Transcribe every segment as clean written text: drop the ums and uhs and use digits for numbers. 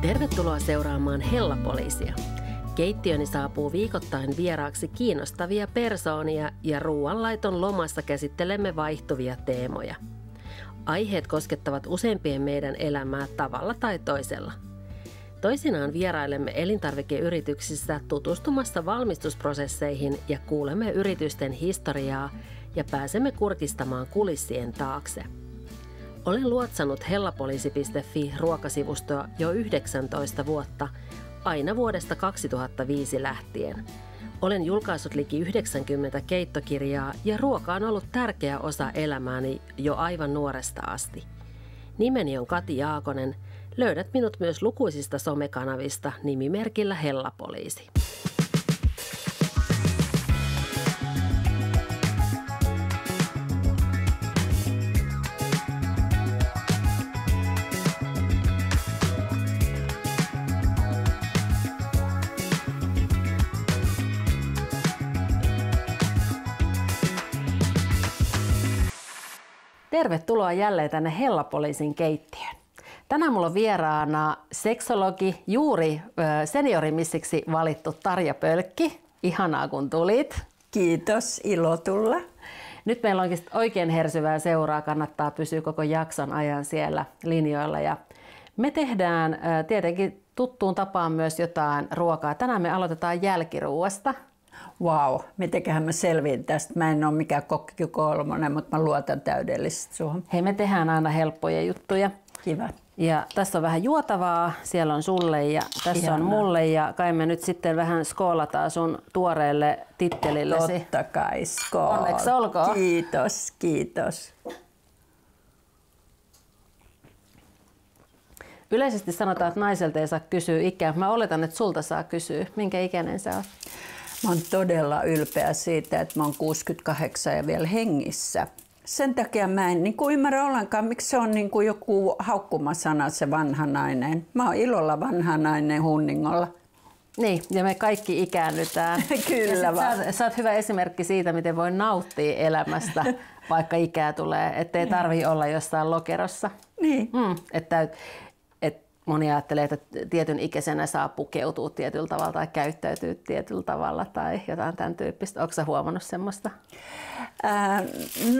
Tervetuloa seuraamaan Hella-poliisia. Keittiöni saapuu viikoittain vieraaksi kiinnostavia persoonia ja ruoanlaiton lomassa käsittelemme vaihtuvia teemoja. Aiheet koskettavat useimpien meidän elämää tavalla tai toisella. Toisinaan vierailemme elintarvikeyrityksissä tutustumassa valmistusprosesseihin ja kuulemme yritysten historiaa ja pääsemme kurkistamaan kulissien taakse. Olen luotsannut hellapoliisi.fi ruokasivustoa jo 19 vuotta, aina vuodesta 2005 lähtien. Olen julkaissut liki 90 keittokirjaa ja ruoka on ollut tärkeä osa elämääni jo aivan nuoresta asti. Nimeni on Kati Jaakonen. Löydät minut myös lukuisista somekanavista nimimerkillä Hella-poliisi. Tervetuloa jälleen tänne Hella-poliisin keittiöön. Tänään mulla on vieraana seksologi, juuri seniorimissiksi valittu Tarja Pölkki. Ihanaa kun tulit. Kiitos, ilo tulla. Nyt meillä onkin oikein hersyvää seuraa, kannattaa pysyä koko jakson ajan siellä linjoilla. Ja me tehdään tietenkin tuttuun tapaan myös jotain ruokaa. Tänään me aloitetaan jälkiruuasta. Vau, mitenköhän mä selviin tästä. Mä en ole mikään kokki kolmonen, mutta mä luotan täydellisesti suhun. Hei, me tehdään aina helppoja juttuja. Kiva. Ja tässä on vähän juotavaa, siellä on sulle ja tässä Ihanaa. On mulle ja kai me nyt sitten vähän skoolataan sun tuoreelle tittelillesi. Totta kai, skool. Onneksi olkoon. Kiitos, kiitos. Yleisesti sanotaan, että naiselta ei saa kysyä ikää. Mä oletan, että sulta saa kysyä. Minkä ikäinen sä oot? Mä oon todella ylpeä siitä, että mä oon 68 ja vielä hengissä. Sen takia mä en ymmärrä ollenkaan, miksi se on joku haukkumasana se vanha nainen. Mä oon ilolla vanha nainen hunningolla. Niin, ja me kaikki ikäännytään. Kyllä vaan. Sä oot hyvä esimerkki siitä, miten voi nauttia elämästä, vaikka ikää tulee. Ettei tarvii olla jossain lokerossa. Niin. Moni ajattelee, että tietyn ikäisenä saa pukeutua tietyllä tavalla tai käyttäytyä tietyllä tavalla tai jotain tämän tyyppistä. Oletko sä huomannut semmoista?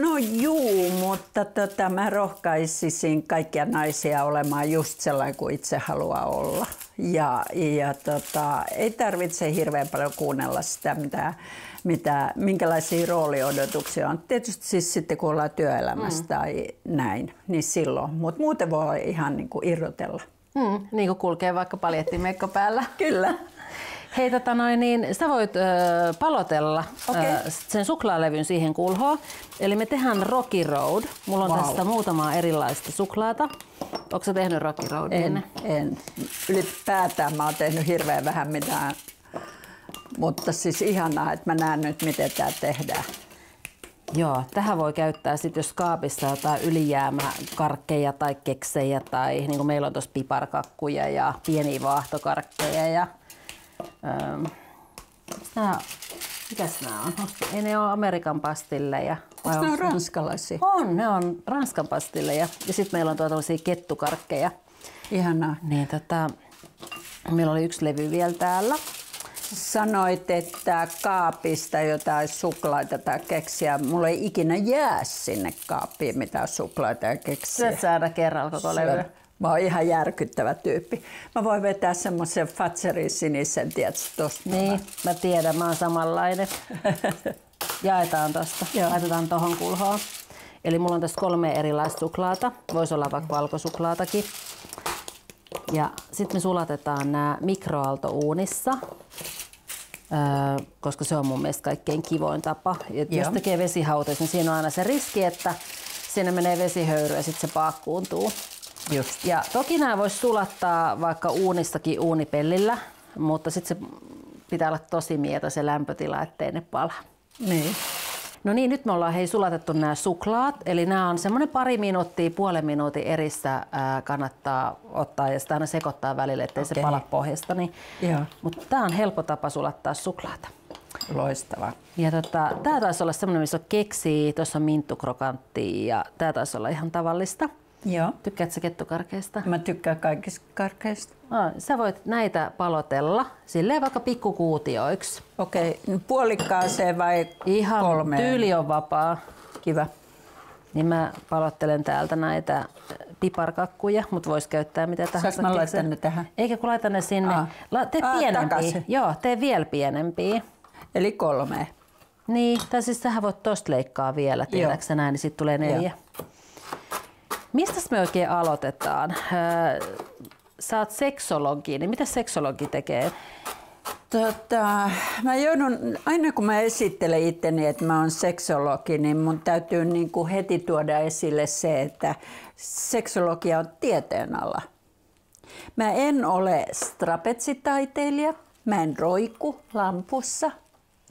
No juu, mutta mä rohkaisisin kaikkia naisia olemaan just sellainen kuin itse haluaa olla. Ei tarvitse hirveän paljon kuunnella sitä, minkälaisia rooliodotuksia on. Tietysti siis sitten kun ollaan työelämässä tai näin, niin silloin. Mutta muuten voi ihan irrotella. Niin kuin kulkee vaikka paljettimekko päällä. Kyllä. Hei, sä voit palotella sen suklaalevyn siihen kulhoon. Eli me tehdään Rocky Road. Mulla on tästä muutamaa erilaista suklaata. Onko sä tehnyt Rocky Roadin? En. Ylipäätään mä oon tehnyt hirveän vähän mitään. Mutta siis ihanaa, että mä näen nyt, miten tää tehdään. Joo, tähän voi käyttää sit, jos kaapissa jotain ylijäämäkarkkeja tai keksejä tai niin kuin meillä on tuossa piparkakkuja ja pieniä vaahtokarkkeja ja mikäs nämä on? Ei ne ole Amerikan pastilleja. Onko ne on ranskalaisia? On, ne on Ranskan pastilleja ja sitten meillä on tuollaisia kettukarkkeja. Ihanaa. Niin, meillä oli yksi levy vielä täällä. Sanoit, että kaapista jotain suklaita tai keksiä. Mulla ei ikinä jää sinne kaappiin mitään suklaita ja keksiä. Syöt saada kerralla koko levy. Mä oon ihan järkyttävä tyyppi. Mä voin vetää semmoisen Fatserin sinisen, tiedätkö, tosta. Niin, mä tiedän, mä oon samanlainen. Jaetaan tosta, laitetaan tohon kulhoon. Eli mulla on tässä 3 erilaista suklaata. Voisi olla vaikka valkosuklaatakin. Ja sitten me sulatetaan nämä mikroaaltouunissa, koska se on mun mielestä kaikkein kivoin tapa. Jos tekee vesihauteissa, niin siinä on aina se riski, että sinne menee vesihöyry ja sitten se paakkuuntuu. Just. Ja toki nämä voisi sulattaa vaikka uunissakin uunipellillä, mutta sitten se pitää olla tosi mieto se lämpötila, ettei ne pala. Niin. No niin, nyt me ollaan sulatettu nämä suklaat, eli nämä on semmoinen pari minuuttia, puolen minuutin erissä kannattaa ottaa ja sitä aina sekoittaa välillä, ettei se pala pohjasta. Niin. Mutta tämä on helppo tapa sulattaa suklaata. Loistavaa. Ja tämä taisi olla semmoinen, missä on keksiä, tuossa on minttukrokanttia ja tämä taisi olla ihan tavallista. Joo. Tykkäätkö sä kettukarkeista? Mä tykkään kaikista karkeista. Sä voit näitä palotella silleen vaikka pikkukuutioiksi. Okei, puolikkaaseen vai Ihan 3? tyyli on vapaa. Kiva. Niin mä palottelen täältä näitä piparkakkuja, mutta vois käyttää mitä tahansa. Saanko mä laittaa ne tähän? Eikä kun laitan ne sinne. Tee pienempiä. Takaisin. Joo, tee vielä pienempiä. Eli 3. Niin, tai siis sähän voit tosta leikkaa vielä, tiedäksä näin, niin sit tulee 4. Mistäs me oikein aloitetaan? Sä oot seksologi, niin mitä seksologi tekee? Mä joudun, aina kun mä esittelen itteni, että mä oon seksologi, niin mun täytyy niin kuin heti tuoda esille se, että seksologia on tieteenala. Mä en ole strapetsitaiteilija, mä en roiku lampussa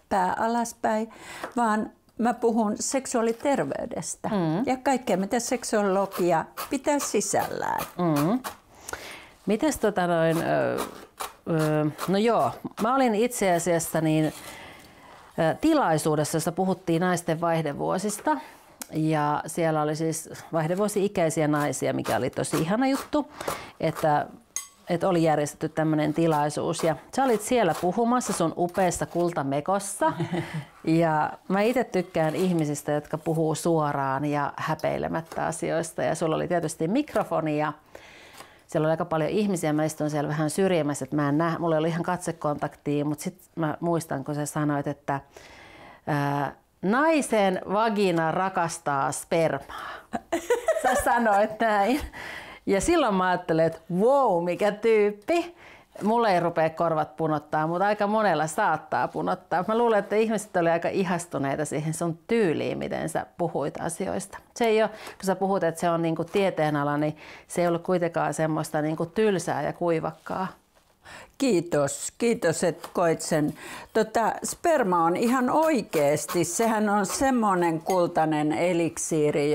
pää alaspäin, vaan mä puhun seksuaaliterveydestä ja kaikkea, mitä seksologia pitää sisällään. Mites no joo, mä olin itse asiassa tilaisuudessa, jossa puhuttiin naisten vaihdevuosista. Ja siellä oli siis vaihdevuosi-ikäisiä naisia, mikä oli tosi ihana juttu, että oli järjestetty tämmöinen tilaisuus. Ja sä olit siellä puhumassa sun upeassa kultamekossa. Ja mä itse tykkään ihmisistä, jotka puhuu suoraan ja häpeilemättä asioista. Ja sulla oli tietysti mikrofoni ja siellä oli aika paljon ihmisiä. Mä istun siellä vähän syrjimässä, että mä en näe. Mulla oli ihan katsekontaktia, mutta sitten mä muistan, kun sä sanoit, että naisen vagina rakastaa spermaa. Sä sanoit näin. Ja silloin mä ajattelin, että wow, mikä tyyppi. Mulla ei rupea korvat punottaa, mutta aika monella saattaa punottaa. Mä luulen, että ihmiset oli aika ihastuneita siihen sun tyyliin, miten sä puhuit asioista. Se ei ole, kun sä puhut, että se on niinku tieteenala, niin se ei ollut kuitenkaan semmoista niinku tylsää ja kuivakkaa. Kiitos, että koit sen. Sperma on ihan oikeasti, sehän on semmoinen kultainen eliksiiri,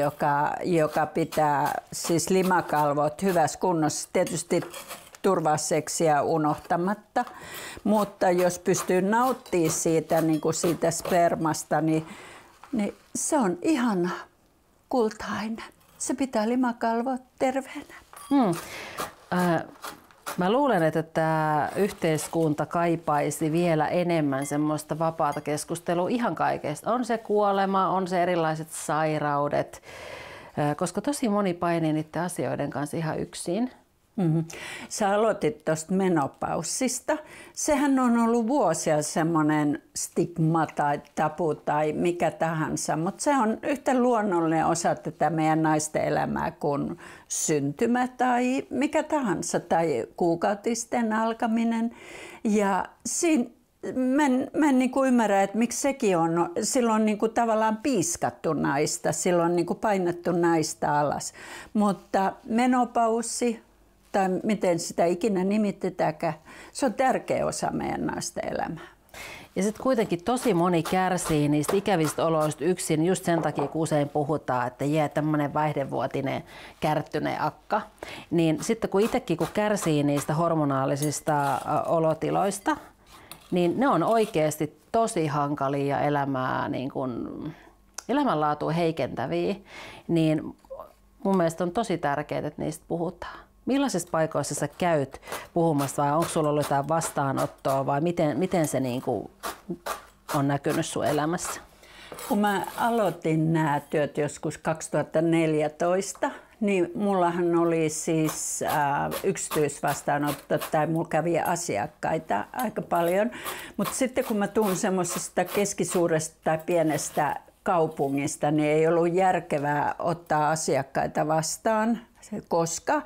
joka pitää siis limakalvot hyvässä kunnossa. Tietysti turvaa seksiä unohtamatta, mutta jos pystyy nauttimaan siitä, niin kuin siitä spermasta, niin se on ihana kultainen. Se pitää limakalvot terveenä. Mä luulen, että tämä yhteiskunta kaipaisi vielä enemmän semmoista vapaata keskustelua ihan kaikesta. On se kuolema, on se erilaiset sairaudet, koska tosi moni painii niiden asioiden kanssa ihan yksin. Sä aloitit tuosta menopaussista. Sehän on ollut vuosia semmoinen stigma tai tabu tai mikä tahansa, mutta se on yhtä luonnollinen osa tätä meidän naisten elämää kuin syntymä tai mikä tahansa tai kuukautisten alkaminen. Ja siinä mä en niin kuin ymmärrä, että miksi sekin on, silloin niin kuin tavallaan piiskattu naista, silloin niin kuin painettu naista alas, mutta menopaussi, tai miten sitä ikinä nimitetäänkään, se on tärkeä osa meidän naisten elämää. Ja sitten kuitenkin tosi moni kärsii niistä ikävistä oloista yksin just sen takia, kun usein puhutaan, että jää tämmöinen vaihdevuotinen kärttyneen akka. Niin sitten kun itsekin kun kärsii niistä hormonaalisista olotiloista, niin ne on oikeasti tosi hankalia ja elämänlaatua heikentäviä. Niin mun mielestä on tosi tärkeää, että niistä puhutaan. Millaisissa paikoissa sä käyt puhumassa vai onko sulla ollut jotain vastaanottoa vai miten se on näkynyt sun elämässä? Kun mä aloitin nämä työt joskus 2014, niin mullahan oli siis yksityisvastaanotto tai mulla kävi asiakkaita aika paljon. Mutta sitten kun mä tuun semmoisesta keskisuuresta tai pienestä kaupungista, niin ei ollut järkevää ottaa asiakkaita vastaan, koska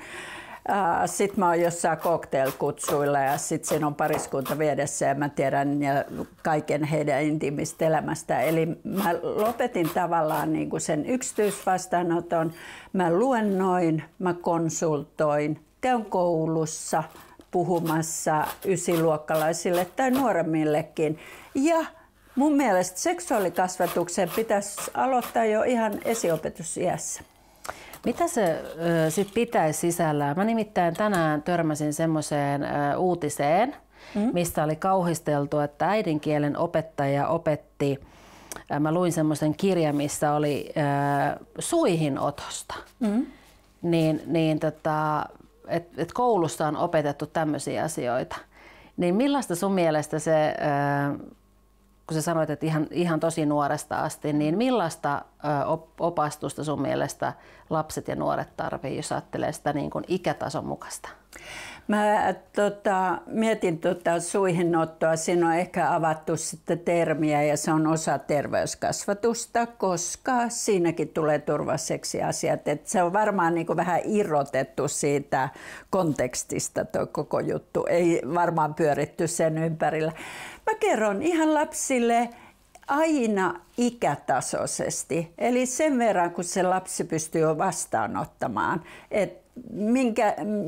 sitten mä oon jossain cocktailkutsuilla ja sitten siinä on pariskunta vieressä ja mä tiedän ja kaiken heidän intiimistä elämästä. Eli mä lopetin tavallaan niin kuin sen yksityisvastaanoton, mä luennoin, mä konsultoin, käyn koulussa puhumassa ysiluokkalaisille tai nuoremmillekin. Ja mun mielestä seksuaalikasvatuksen pitäisi aloittaa jo ihan esiopetusiässä. Mitä se sit pitäisi sisällään? Mä nimittäin tänään törmäsin semmoiseen uutiseen, mistä oli kauhisteltu, että äidinkielen opettaja opetti, mä luin semmoisen kirjan, missä oli suihinotosta. et koulussa on opetettu tämmöisiä asioita. Niin millaista sun mielestä se, kun sä sanoit, että ihan tosi nuoresta asti, niin millaista opastusta sun mielestä lapset ja nuoret tarvitsee, jos ajattelee sitä niin kuin ikätason mukaista? Mä mietin suihinottoa. Siinä on ehkä avattu sitten termiä ja se on osa terveyskasvatusta, koska siinäkin tulee turvaseksiasiat. Et se on varmaan niin kuin vähän irrotettu siitä kontekstista tuo koko juttu. Ei varmaan pyöritty sen ympärillä. Mä kerron ihan lapsille aina ikätasoisesti. Eli sen verran, kun se lapsi pystyy jo vastaanottamaan, että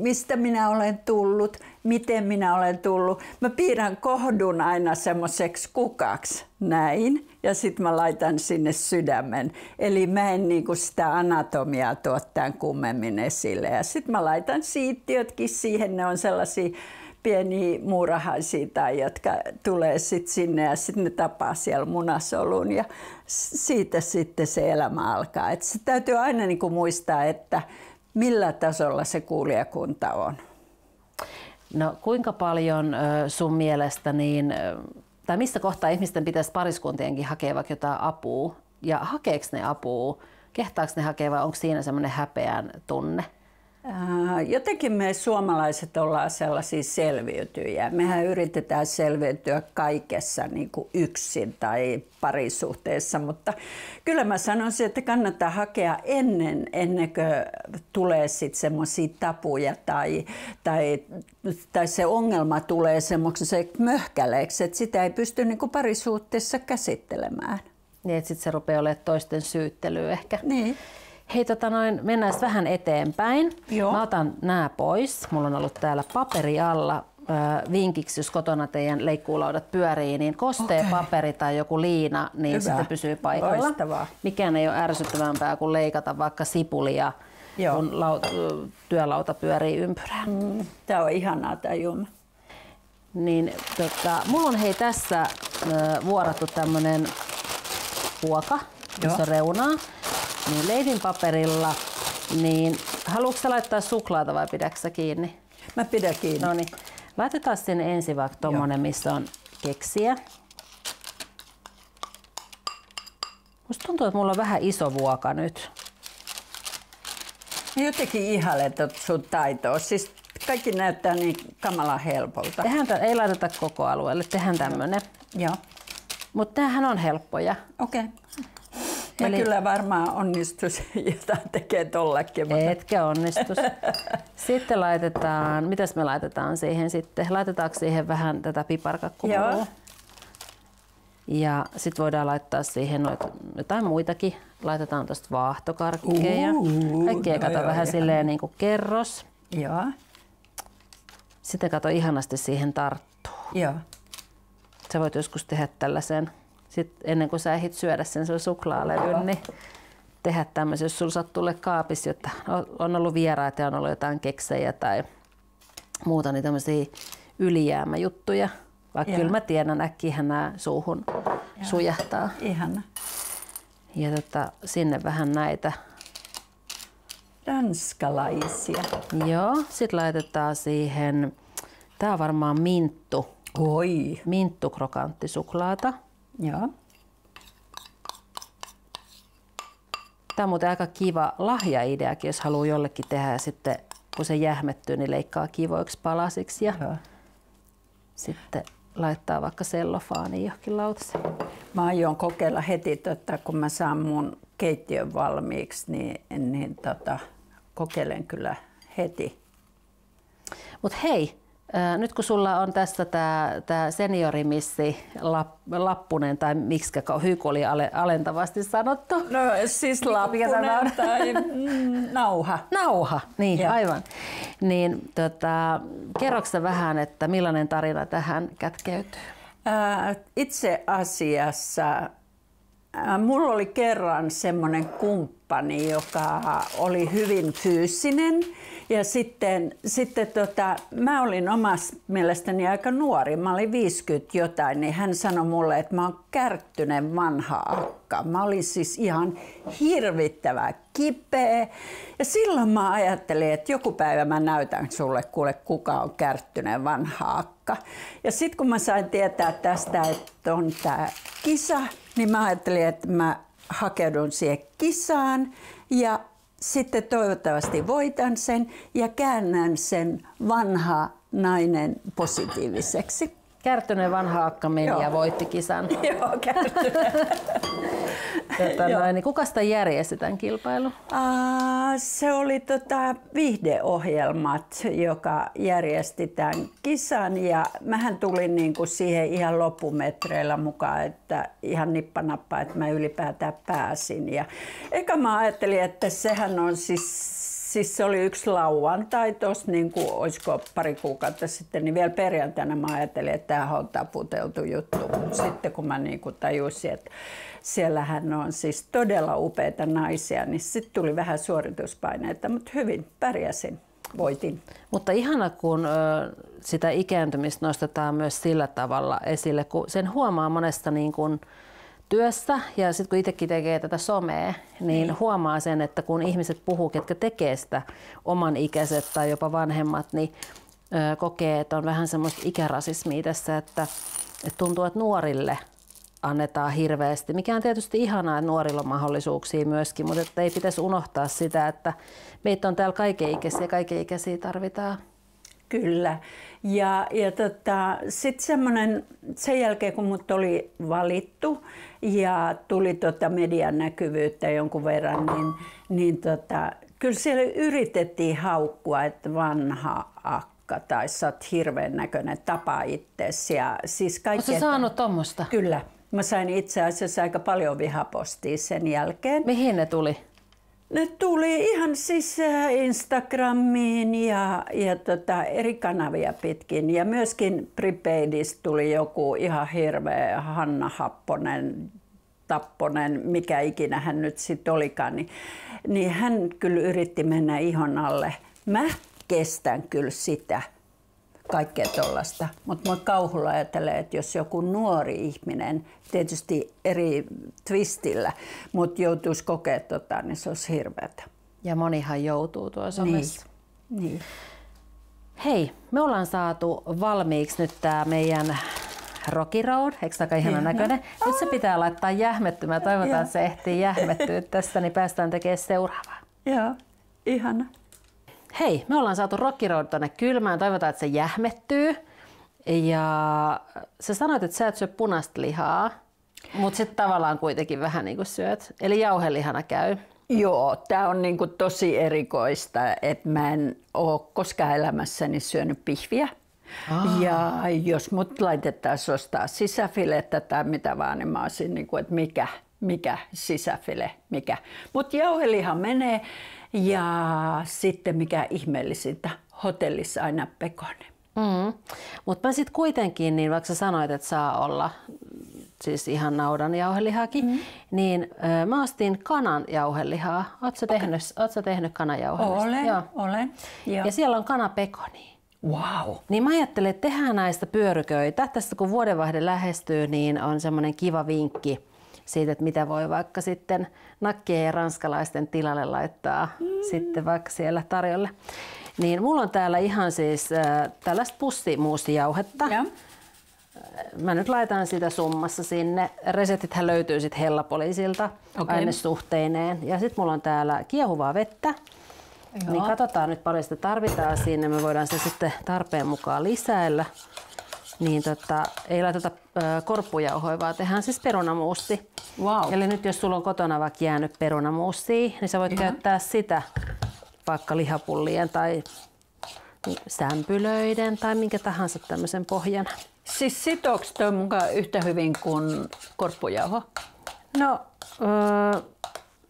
mistä minä olen tullut, miten minä olen tullut. Mä piirrän kohdun aina semmoiseksi kukaksi näin ja sitten mä laitan sinne sydämen. Eli mä en niinku sitä anatomiaa tuo tämän kummemmin esille. Ja sitten mä laitan siittiötkin siihen, ne on sellaisia pieniä muurahaisia tai jotka tulee sitten sinne ja sitten ne tapaa siellä munasolun ja siitä sitten se elämä alkaa. Et se täytyy aina niinku muistaa, että millä tasolla se kuulijakunta on? No kuinka paljon sun mielestä, tai missä kohtaa ihmisten pitäisi pariskuntienkin hakea vaikka jotain apua? Ja hakeeko ne apua? Kehtaako ne hakea vai onko siinä semmoinen häpeän tunne? Jotenkin me suomalaiset ollaan sellaisia selviytyjiä. Mehän yritetään selviytyä kaikessa niin kuin yksin tai parisuhteessa, mutta kyllä mä sanoisin, että kannattaa hakea ennen kuin tulee sitten semmoisia tapuja tai se ongelma tulee semmoiseksi möhkäleeksi, että sitä ei pysty niin kuin parisuhteessa käsittelemään. Niin, että sitten se rupeaa olemaan toisten syyttelyä ehkä. Niin. Hei, mennään vähän eteenpäin. Joo. Mä otan nämä pois. Mulla on ollut täällä paperi alla. Vinkiksi, jos kotona teidän leikkuulaudat pyörii, niin kostea paperi tai joku liina, niin hyvä. sitten pysyy paikalla. Loistavaa. Mikään ei ole ärsyttävämpää kuin leikata vaikka sipulia, kun työlauta pyörii ympyrää. Tämä on ihanaa tämä Jumma. Niin, mulla on hei tässä vuorattu tämmönen huoka, jossa on reunaa. Niin leivinpaperilla, niin haluatko laittaa suklaata vai pidätkö kiinni? Mä pidän kiinni. No niin, laitetaan sinne ensin vaikka tommonen, missä on keksiä. Musta tuntuu, että mulla on vähän iso vuoka nyt. Jotenkin ihailet sun taitoa. Siis kaikki näyttää niin kamalan helpolta. Ei laiteta koko alueelle, tehdään tämmönen. Joo. Mutta tämähän on helppoja. Okei. Mä kyllä varmaan onnistus jotain tekee tollekin. Mutta... Etkä onnistus. Sitten laitetaan, mitäs me laitetaan siihen sitten? Laitetaanko siihen vähän tätä piparkakkumurua? Joo. Ja sitten voidaan laittaa siihen jotain muitakin. Laitetaan tuosta vaahtokarkkeja. Kaikkea kato vähän silleen niin kuin kerros. Joo. Sitten kato ihanasti siihen tarttuu. Joo. Sä voit joskus tehdä tällaisen. Sitten ennen kuin sä ehdit syödä sen suklaalevyn, niin tehdä tämmöisen, jos sulla sattuu kaapissa, jotta on ollut vieraita ja on ollut jotain keksejä tai muuta, niin tämmöisiä ylijäämäjuttuja. Vaikka kyllä mä tiedän, äkkiähän nämä suuhun sujahtaa. Ihana. Ja sinne vähän näitä. Ranskalaisia. Joo, sitten laitetaan siihen, tää on varmaan minttu. Oi. Minttu krokanttisuklaata. Joo. Tämä on muuten aika kiva lahjaideakin, jos haluaa jollekin tehdä ja sitten kun se jähmettyy, niin leikkaa kivoiksi palasiksi ja sitten laittaa vaikka sellofaaniin johonkin lautaseen. Mä aion kokeilla heti, kun mä saan mun keittiön valmiiksi, niin kokeilen kyllä heti. Mut hei, nyt kun sulla on tässä tää seniorimissi lappunen tai miksikä hyky oli alentavasti sanottu. No siis lappunen tai nauha. Nauha, niin ja. Aivan. Niin kerroksä vähän, että millainen tarina tähän kätkeytyy? Itse asiassa mulla oli kerran semmoinen kumppani, joka oli hyvin fyysinen. Ja sitten mä olin omasta mielestäni aika nuori, mä olin 50 jotain, niin hän sanoi mulle, että mä oon kärttynen vanha akka. Mä olin siis ihan hirvittävän kipeä. Ja silloin mä ajattelin, että joku päivä mä näytän sulle, kuule, kuka on kärttynen vanha akka. Ja sitten kun mä sain tietää tästä, että on tää kisa, niin mä ajattelin, että mä hakeudun siihen kisaan ja sitten toivottavasti voitan sen ja käännän sen vanha nainen positiiviseksi. Kärttyinen vanha akka meni ja voitti kisan. Joo, kärttyinen. Niin kuka sitä järjesti tämän kilpailun? Se oli viihdeohjelmat, joka järjesti tämän kisan ja mähän tulin niinku siihen ihan loppumetreillä mukaan, että ihan nippanappa, että mä ylipäätään pääsin. Ja eka mä ajattelin, että sehän on siis se oli yksi lauantai tuossa, niin kuin olisiko pari kuukautta sitten, niin vielä perjantaina mä ajattelin, että tämä on taputeltu juttu. Sitten kun mä niin kuin tajusin, että siellähän on siis todella upeita naisia, niin sitten tuli vähän suorituspaineita, mutta hyvin pärjäsin, voitin. Mutta ihana, kun sitä ikääntymistä nostetaan myös sillä tavalla esille, kun sen huomaa monesta niin kuin työssä ja sitten kun itsekin tekee tätä somea, niin huomaa sen, että kun ihmiset puhuu, ketkä tekee sitä oman ikäiset tai jopa vanhemmat, niin kokee, että on vähän semmoista ikärasismia tässä, että tuntuu, että nuorille annetaan hirveästi, mikä on tietysti ihanaa, että nuorilla on mahdollisuuksia myöskin, mutta että ei pitäisi unohtaa sitä, että meitä on täällä kaikenikäisiä tarvitaan. Kyllä. Ja sitten semmoinen, sen jälkeen kun mut oli valittu ja tuli median näkyvyyttä jonkun verran, niin kyllä siellä yritettiin haukkua, että vanha akka tai sä oot hirveän näköinen, tapa itseesi. Siis oletko saanut tommoista? Kyllä. Mä sain itse asiassa aika paljon vihapostia sen jälkeen. Mihin ne tuli? Ne tuli ihan siis Instagramiin ja eri kanavia pitkin. Ja myöskin Prepaidista tuli joku ihan hirveä Hanna Tapponen, mikä ikinä hän nyt sitten olikaan. Niin hän kyllä yritti mennä ihon alle. Mä kestän kyllä sitä, kaikkea tollasta. Mutta mä kauhulla ajattelen, että jos joku nuori ihminen, tietysti eri twistillä, mutta joutuisi kokea niin se olisi hirveätä. Ja monihan joutuu tuossa somessa. Niin. Hei, me ollaan saatu valmiiksi nyt tää meidän Rocky Road, eikö tämä ihana näköinen? Nyt se pitää laittaa jähmettymään. Toivotaan, että se ehtii jähmettyä tästä, niin päästään tekemään seuraavaa. Joo, ihana. Hei, me ollaan saatu Rocky Road tonne kylmään. Toivotaan, että se jähmettyy. Ja sä sanoit, että sä et syö punaista lihaa, mutta sitten tavallaan kuitenkin vähän niin kuin syöt. Eli jauhelihana käy. Joo, tää on niinku tosi erikoista, että mä en oo koskaan elämässäni syönyt pihviä. Ja jos mut laitettaisiin ostaa sisäfilettä tai mitä vaan, niin mä olisin niinku, että mikä sisäfile, mikä. Mut jauheliha menee ja sitten mikä ihmeellisintä, hotellissa aina pekoni. Mutta mä sitten kuitenkin, niin vaikka sä sanoit, että saa olla siis ihan naudan jauhelihakin, niin mä ostin kanan jauhelihaa. Ootko sä tehnyt kananjauhelista? Olen. Joo. Ja siellä on kanapekoni. Wow. Niin mä ajattelin, että tehdään näistä pyöryköitä. Tästä kun vuodenvaihde lähestyy, niin on semmoinen kiva vinkki siitä, että mitä voi vaikka sitten nakkien ja ranskalaisten tilalle laittaa sitten vaikka siellä tarjolle. Niin mulla on täällä ihan siis tällaista pussimuustijauhetta. Ja. Mä nyt laitan sitä summassa sinne. Reseptithän löytyy sitten Hellapoliisilta ainesuhteineen. Ja sitten mulla on täällä kiehuvaa vettä. Joo. Niin katsotaan nyt paljon sitä tarvitaan siinä. Me voidaan se sitten tarpeen mukaan lisäillä. Niin ei laiteta korppujauhoja, vaan tehdään siis perunamuusti. Wow. Eli nyt jos sulla on kotona vaikka jäänyt perunamuustia, niin sä voit käyttää sitä vaikka lihapullien tai sämpylöiden tai minkä tahansa tämmöisen pohjana. Siis sitooks toi mukaan yhtä hyvin kuin korppujauho? No,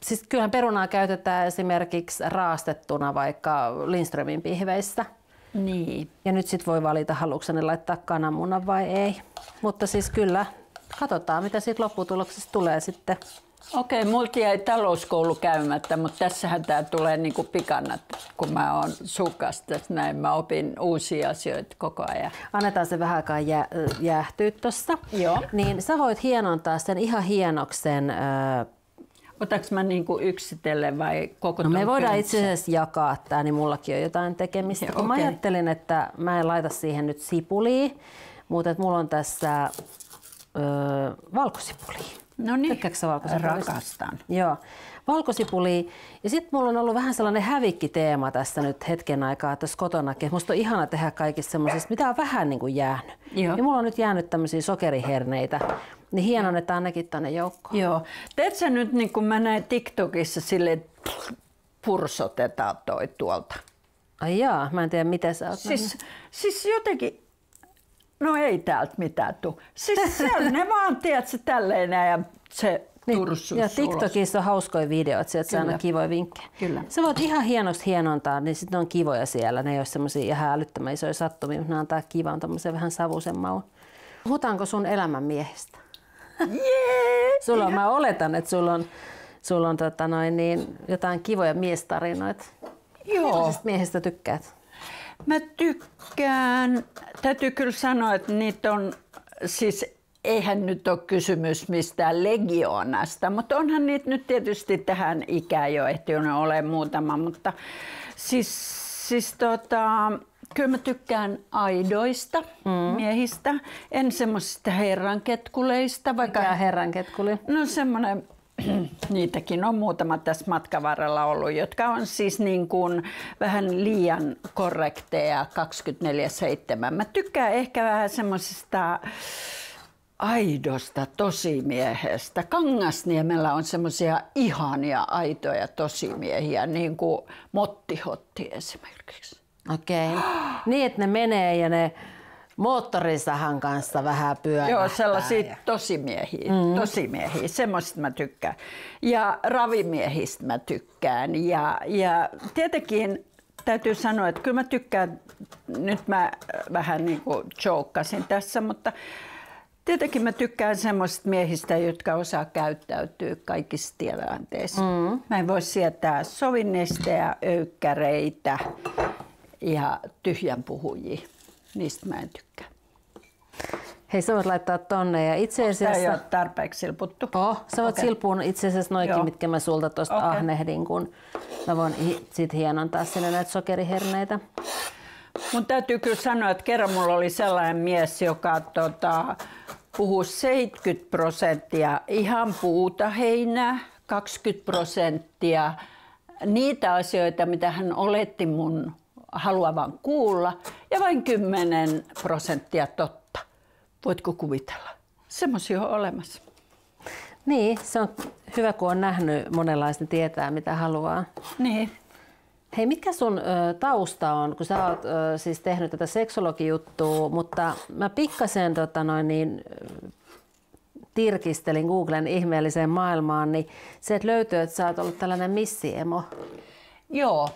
siis kyllähän perunaa käytetään esimerkiksi raastettuna vaikka Lindströmin pihveissä. Niin. Ja nyt sit voi valita, haluatko ne laittaa kananmunan vai ei. Mutta siis kyllä katsotaan mitä siitä lopputuloksesta tulee sitten. Okei, multa jäi talouskoulu käymättä, mutta tässähän tää tulee niinku pikannat, kun mä oon sukasta. Näin mä opin uusia asioita koko ajan. Annetaan se vähän aikaa jäähtyä tossa. Joo. Niin sä voit hienontaa sen ihan hienoksen. Otaks mä niinku yksitellen vai koko No me voidaan köynsä? itse asiassa jakaa tää, niin mullakin on jotain tekemistä. Ja, Kun mä ajattelin, että mä en laita siihen nyt sipulia, mutta että mulla on tässä valkosipulia. No niin, Tykkääksä sä valkosipulista? rakastan. Joo, valkosipuli. Ja sitten mulla on ollut vähän sellainen hävikkiteema tässä nyt hetken aikaa tässä kotonakin. Musta on ihana tehdä kaikista semmoisista, mitä on vähän niin kuin jäänyt. Joo. Ja mulla on nyt jäänyt tämmöisiä sokeriherneitä. Niin hienonnetaan nekin tänne joukkoon. Joo. Teet sä nyt niin kuin mä näin TikTokissa silleen, että pursotetaan toi tuolta. Ai jaa, mä en tiedä mitä sä oot Siis jotenkin, no ei täältä mitään tuu. Siis ne vaan tiedät se tälleen ja se tursuus ja ulos. TikTokissa on hauskoja videoita, sieltä saa aina kivoja vinkkejä. Kyllä. Sä voit ihan hienosti hienontaa, niin sitten ne on kivoja siellä. Ne ei ole semmosia ihan älyttömän isoja sattumia, mutta ne antaa kivan tommosen vähän savuisen maun. Puhutaanko sun elämänmiehestä? Yeah. Mä oletan, että sulla on jotain kivoja miestarinoita. Joo. Millaisesta miehestä tykkäät? Mä tykkään, täytyy kyllä sanoa, että niitä on, siis eihän nyt ole kysymys mistään legioonasta, mutta onhan niitä nyt tietysti tähän ikään jo ehtinyt ole muutama, mutta kyllä mä tykkään aidoista miehistä, en semmoisista herranketkuleista. Mikä on herranketkuli? No semmoinen, niitäkin on muutama tässä matkan varrella ollut, jotka on siis niin kuin vähän liian korrekteja 24/7. Mä tykkään ehkä vähän semmoisesta aidosta tosimiehestä. Kangasniemellä on semmoisia ihania aitoja tosimiehiä, niin kuin Motti Hotti esimerkiksi. Okei. Niin, että ne menee ja ne moottorisahan kanssa vähän pyörähtää. Joo, sellaisia tosimiehiä, semmoisista mä tykkään. Ja ravimiehistä mä tykkään. Ja tietenkin täytyy sanoa, että kyllä mä tykkään, nyt mä vähän niin kuin joukkasin tässä, mutta tietenkin mä tykkään semmoisista miehistä, jotka osaa käyttäytyä kaikissa tilanteissa. Mä en voi sietää sovinnesteja, öykkäreitä ja tyhjän puhujia. Niistä mä en tykkää. Hei, sä voit laittaa tonne ja itse asiassa... Tämä ei ole tarpeeksi silputtu. Sä voit silpuun itse asiassa noikin, mitkä mä sulta tosta ahnehdin, kun mä voin sit hienontaa sinne näitä sokeriherneitä. Mun täytyy kyllä sanoa, että kerran mulla oli sellainen mies, joka puhui 70% ihan puuta heinää, 20% niitä asioita, mitä hän oletti mun haluavan kuulla, ja vain 10% totta. Voitko kuvitella? Semmoisia on olemassa. Niin, se on hyvä, kun on nähnyt monenlaista, tietää mitä haluaa. Niin. Hei, mitkä sun tausta on, kun sä oot siis tehnyt tätä seksologijuttua, mutta mä pikkasen tirkistelin Googlen ihmeelliseen maailmaan, niin se, että löytyy, että sä oot ollut tällainen missiemo. Joo.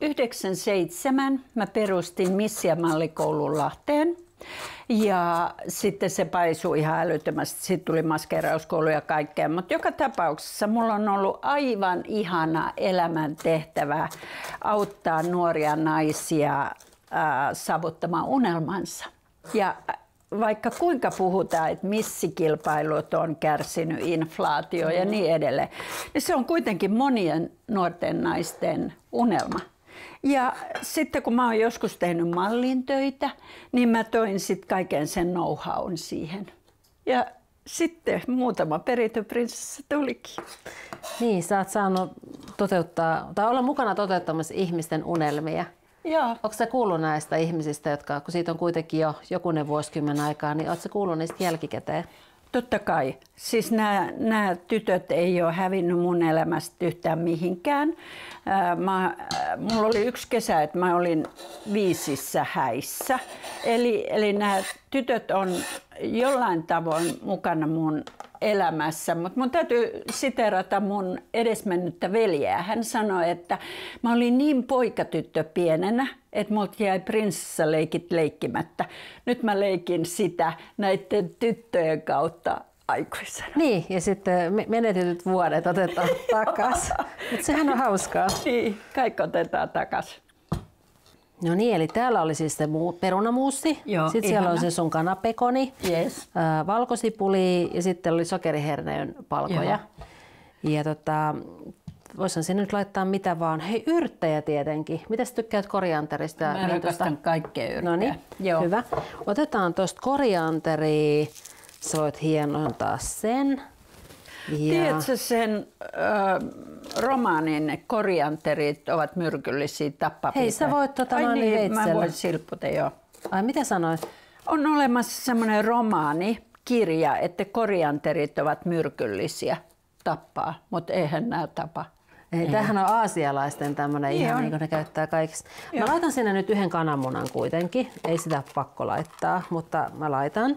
97 mä perustin Missi- ja mallikoulun Lahteen. Ja sitten se paisui ihan älyttömästi. Sitten tuli maskeerauskoulu ja kaikkea. Mutta joka tapauksessa mulla on ollut aivan ihana elämäntehtävä auttaa nuoria naisia saavuttamaan unelmansa. Ja vaikka kuinka puhutaan, että missikilpailut on kärsinyt inflaatio ja niin edelleen, niin se on kuitenkin monien nuorten naisten unelma. Ja sitten kun mä oon joskus tehnyt mallin töitä, niin mä toin sitten kaiken sen know-hown siihen. Ja sitten muutama perintöprinsessa tulikin. Niin, sä oot saanut toteuttaa, tai olla mukana toteuttamassa ihmisten unelmia. Joo. Onko sä kuullut näistä ihmisistä, jotka, kun siitä on kuitenkin jo jokunen vuosikymmen aikaa, niin ootko sä kuullut niistä jälkikäteen? Totta kai. Siis nämä tytöt ei ole hävinnyt mun elämästä yhtään mihinkään. Mulla oli yksi kesä, että mä olin 5 häissä. Eli nämä tytöt on jollain tavoin mukana mun elämässä, mutta mun täytyy siteerata mun edesmennyttä veljeä. Hän sanoi, että mä olin niin poikatyttö pienenä, että multa jäi prinsessaleikit leikkimättä. Nyt mä leikin sitä näiden tyttöjen kautta aikuisena. Niin, ja sitten menetetyt vuodet otetaan takaisin. Mutta sehän on hauskaa. Niin, kaikki otetaan takaisin. No niin, eli täällä oli siis se perunamuussi, Joo, sitten siellä on se sun kanapekoni, yes. Valkosipuli ja sitten oli sokeriherneen palkoja. Ja voisin sinne nyt laittaa mitä vaan. Hei, yrttejä tietenkin. Mitäs tykkäät korianterista? Mä rakastan kaikkea yrttejä. No niin, hyvä. Otetaan tuosta korianteria. Sä voit hienontaa sen. Ja... Tiedätkö sen romaanin korianterit ovat myrkyllisiä tappavia? Hei, sä voit veitsellä. Mä voin silputa, joo. Ai, mitä sanoit? On olemassa semmoinen kirja, että korianterit ovat myrkyllisiä tappaa, mutta eihän nämä tapa. Ei, tämähän on aasialaisten tämmöinen ihan niin kuin ne käyttää kaikissa. Mä laitan sinne nyt yhden kananmunan kuitenkin. Ei sitä pakko laittaa, mutta mä laitan.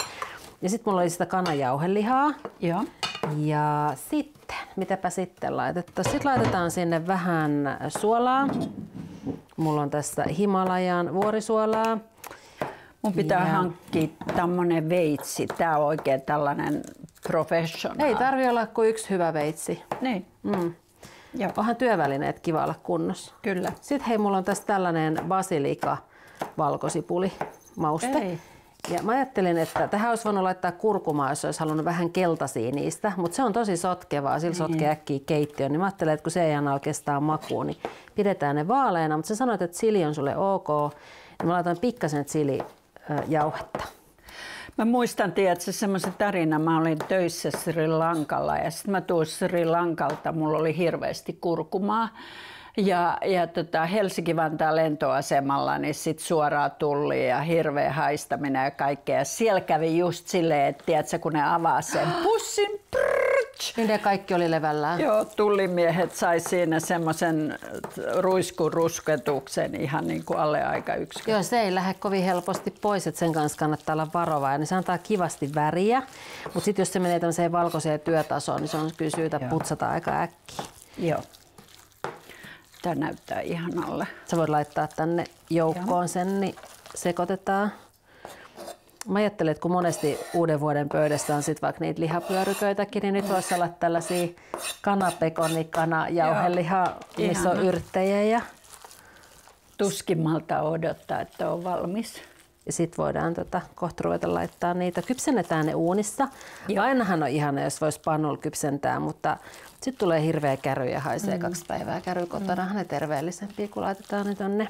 Ja sitten mulla oli sitä kananjauhelihaa. Joo. Ja sitten, mitäpä sitten laitetaan? Sitten laitetaan sinne vähän suolaa. Mulla on tässä Himalajan vuorisuolaa. Mun pitää hankkia tämmönen veitsi. Tää on oikein tällainen professional. Ei tarvi olla kuin yksi hyvä veitsi. Niin. Onhan työvälineet kiva olla kunnossa. Kyllä. Sitten hei, mulla on tässä tällainen basilika valkosipuli mauste. Ei. Ja mä ajattelin, että tähän olisi voinut laittaa kurkumaa, jos olisi halunnut vähän keltaisia niistä, mutta se on tosi sotkevaa, sillä sotkee äkkiä keittiön. Niin mä ajattelin, että kun se ei aina oikeastaan makuun, niin pidetään ne vaaleina. Mutta sä sanoit, että chili on sulle ok, niin mä laitan pikkasen chilijauhetta. Mä muistan, tiedätkö, semmoisen tarinan. Mä olin töissä Sri Lankalla ja sitten mä tuun Sri Lankalta, mulla oli hirveästi kurkumaa. Ja Helsinki-Vantaan lentoasemalla niin sit suoraan tulli ja hirveä haistaminen ja kaikkea. Ja siellä kävi just silleen, että tiedätkö, kun ne avaa sen pussin, niin ne kaikki oli levällään. Joo, tullimiehet sai siinä semmoisen ruiskurusketuksen ihan niin kuin alle aika yksikö. Joo, se ei lähde kovin helposti pois, että sen kanssa kannattaa olla varovainen. Niin se antaa kivasti väriä, mutta sitten jos se menee tämmöiseen valkoiseen työtasoon, niin se on kyllä syytä putsata aika äkkiä. Joo. Tämä näyttää ihanalle. Sä voit laittaa tänne joukkoon sen, niin sekoitetaan. Mä ajattelen, että kun monesti uuden vuoden pöydässä on sit vaikka niitä lihapyöryköitäkin, niin nyt voisi olla tällaisia kanapekoni, kanajauheliha, missä on yrttejä. Ja... Tuskimmalta odottaa, että on valmis. Ja sit voidaan kohta ruveta laittaa niitä. Kypsennetään ne uunissa. Ainahan on ihana, jos voisi pannulla kypsentää, mutta sitten tulee hirveä käry ja haisee 2 päivää käry kotona. Ne terveellisempiä, kun laitetaan ne tonne.